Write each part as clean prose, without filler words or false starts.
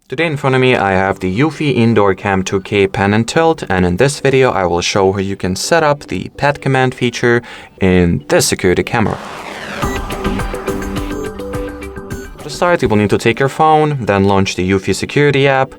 Today in front of me I have the EUFY Indoor Cam 2K pan and tilt, and in this video I will show how you can set up the pat command feature in this security camera. To start, you will need to take your phone, then launch the EUFY security app.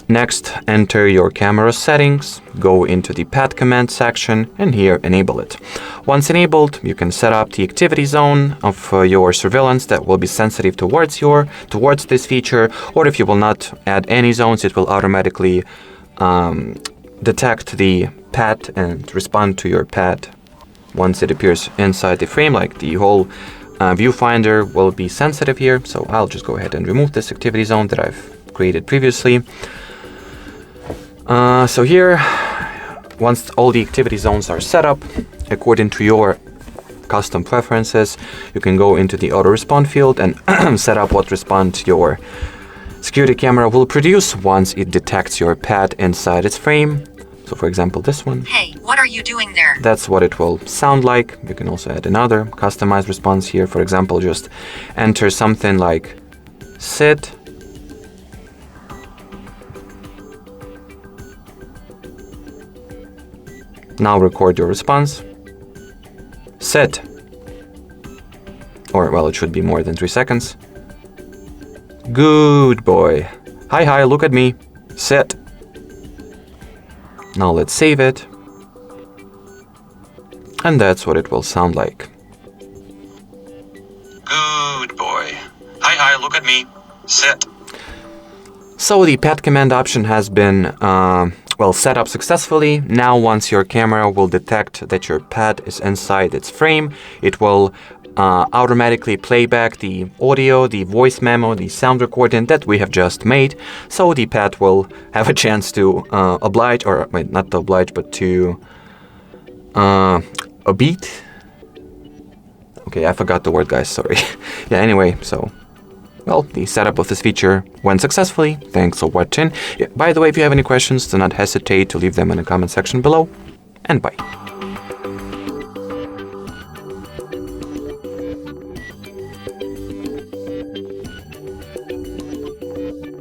Next, enter your camera settings, go into the pat command section, and here enable it. Once enabled, you can set up the activity zone of your surveillance that will be sensitive towards this feature, or if you will not add any zones, it will automatically detect the pat and respond to your pat once it appears inside the frame, like the whole viewfinder will be sensitive here. So I'll just go ahead and remove this activity zone that I've created previously. So here, once all the activity zones are set up according to your custom preferences, you can go into the auto respond field and set up what response your security camera will produce once it detects your pat inside its frame. So for example, this one. Hey, what are you doing there? That's what it will sound like. You can also add another customized response here. For example, just enter something like sit. Now record your response. Sit. Or, well, it should be more than 3 seconds. Good boy. Hi, look at me. Sit. Now let's save it. And that's what it will sound like. Good boy. Hi, look at me. Sit. So the pat command option has been set up successfully. Now once your camera will detect that your pat is inside its frame, it will automatically play back the audio, the voice memo, the sound recording that we have just made. So the pat will have a chance to oblige, or wait, not to oblige, but to obede. Okay, I forgot the word, guys, sorry. Yeah, anyway, so well, the setup of this feature went successfully. Thanks for watching. By the way, if you have any questions, do not hesitate to leave them in the comment section below. And bye.